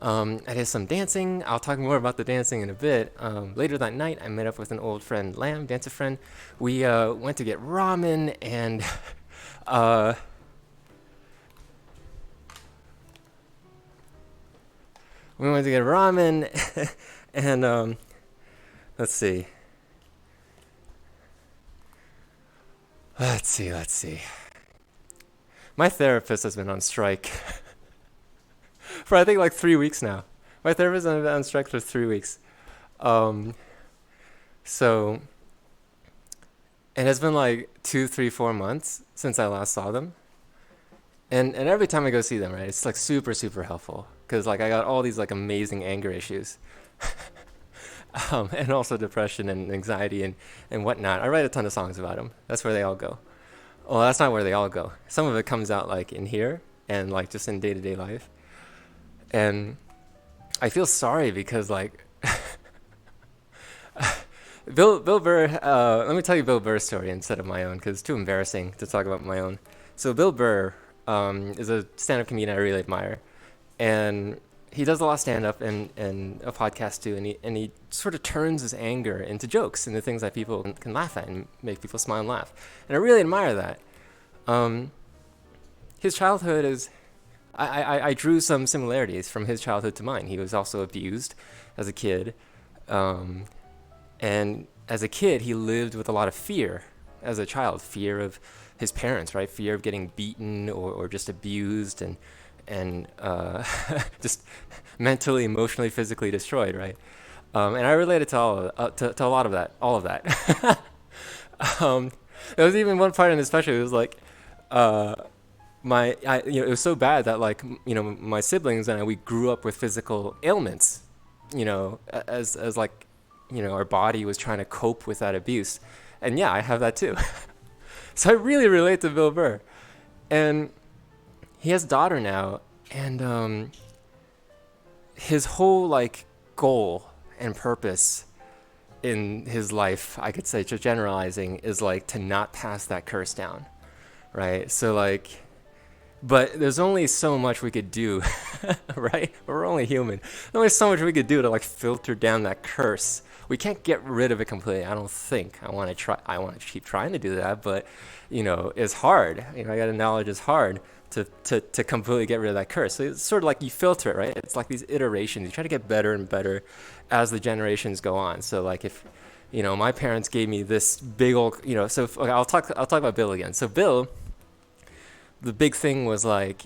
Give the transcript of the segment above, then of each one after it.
I did some dancing. I'll talk more about the dancing in a bit. Later that night, I met up with an old friend, Lam, dancer friend. We went to get ramen, and uh, we went to get ramen, and let's see, let's see. My therapist has been on strike for I think like 3 weeks now. My therapist has been on strike for 3 weeks. Um, so and it's been like 2, 3, 4 months since I last saw them. And every time I go see them, right, it's like super super helpful because like I got all these like amazing anger issues, and also depression and anxiety and whatnot. I write a ton of songs about them. That's where they all go. Well, that's not where they all go. Some of it comes out like in here and like just in day to day life. And I feel sorry because like Bill Burr. Let me tell you Bill Burr's story instead of my own because it's too embarrassing to talk about my own. So Bill Burr is a stand-up comedian I really admire, and he does a lot of stand-up and a podcast too. And he sort of turns his anger into jokes, into things that people can laugh at and make people smile and laugh. And I really admire that. Um, his childhood is. I drew some similarities from his childhood to mine. He was also abused as a kid. Um, And as a kid, he lived with a lot of fear as a child, fear of his parents, right? Fear of getting beaten or just abused and just mentally, emotionally, physically destroyed, right? And I related to to a lot of that, all of that. um, there was even one part in the special. It was like, uh, it was so bad that like, my siblings and I, we grew up with physical ailments, as like, our body was trying to cope with that abuse. And yeah, I have that too. So I really relate to Bill Burr. And he has a daughter now, and his whole like goal and purpose in his life, I could say, just generalizing, is like to not pass that curse down, right? So like, but there's only so much we could do, right? We're only human. There's only so much we could do to like filter down that curse. We can't get rid of it completely. I don't think. I want to try. I want to keep trying to do that, but it's hard. I got to acknowledge it's hard to completely get rid of that curse. So it's sort of like you filter it, right? It's like these iterations. You try to get better and better as the generations go on. So like if my parents gave me this big old, so okay, I'll talk about Bill again. So Bill, the big thing was like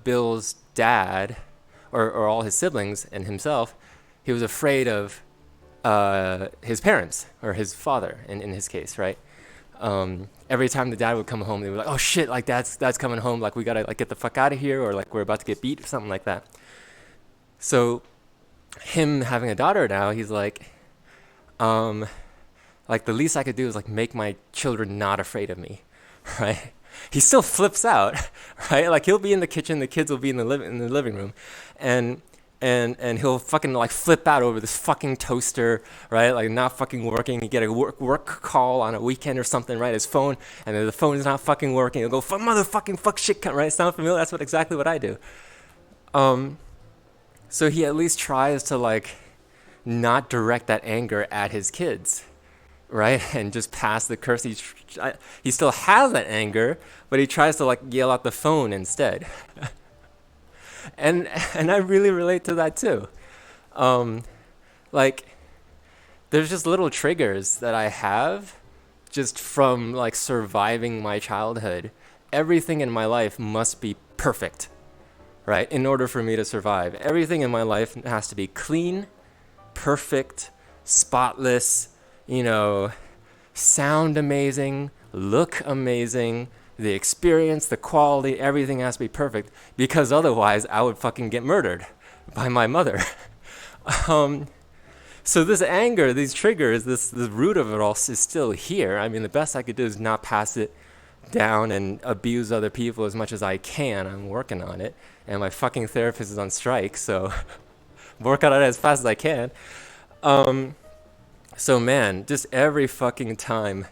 Bill's dad or all his siblings and himself, he was afraid of his parents or his father in his case, right? Every time the dad would come home, they were like, "Oh shit! Like dad's coming home. Like we gotta like get the fuck out of here, or like we're about to get beat, or something like that." So him having a daughter now, he's um, like the least I could do is like make my children not afraid of me, right? He still flips out, right? Like he'll be in the kitchen, the kids will be in the living room, and and he'll fucking like flip out over this fucking toaster, right? Like not fucking working. He get a work call on a weekend or something, right? His phone, and then the phone is not fucking working. He'll go motherfucking fuck shit, cunt, right? Sound familiar? That's exactly what I do. Um, so he at least tries to like not direct that anger at his kids, right? And just pass the curse. He still has that anger, but he tries to like yell at the phone instead. And I really relate to that too. Um, like there's just little triggers that I have just from like surviving my childhood. Everything in my life must be perfect, right? In order for me to survive. Everything in my life has to be clean, perfect, spotless, you know, sound amazing, look amazing, the experience, the quality, everything has to be perfect because otherwise I would fucking get murdered by my mother. um, so this anger, these triggers, this root of it all is still here. I mean, the best I could do is not pass it down and abuse other people as much as I can. I'm working on it, and my fucking therapist is on strike, so work on it as fast as I can. Um, so man, just every fucking time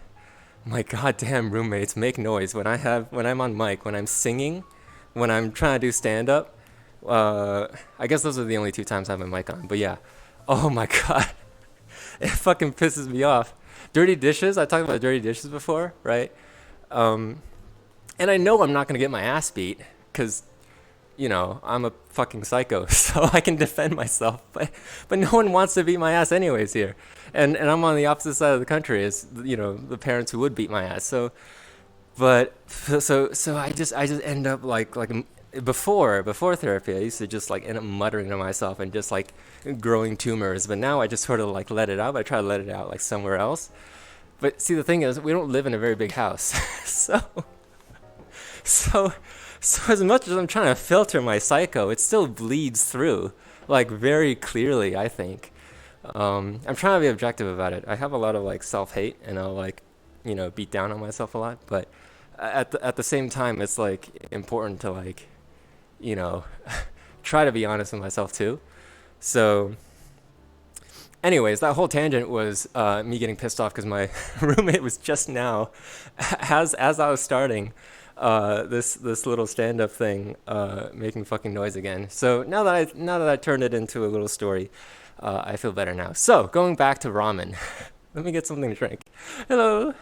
my goddamn roommates make noise when I'm on mic, when I'm singing, when I'm trying to do stand up. I guess those are the only two times I have my mic on. But yeah, oh my god, it fucking pisses me off. Dirty dishes. I talked about dirty dishes before, right? Um, and I know I'm not gonna get my ass beat because I'm a fucking psycho, so I can defend myself. But no one wants to beat my ass anyways here, and I'm on the opposite side of the country as the parents who would beat my ass. So I just end up before therapy, I used to just like end up muttering to myself and just like growing tumors. But now I just sort of like let it out. But I try to let it out like somewhere else. But see, the thing is, we don't live in a very big house, so so so as much as I'm trying to filter my psycho, it still bleeds through like very clearly, I think. I'm trying to be objective about it. I have a lot of like self-hate, and I'll like beat down on myself a lot, but at the same time, it's like important to like you know try to be honest with myself too. So anyways, that whole tangent was me getting pissed off because my roommate was just now, as I was starting this little stand up thing, making fucking noise again. So now that I turned it into a little story, I feel better now. So going back to ramen, let me get something to drink. Hello.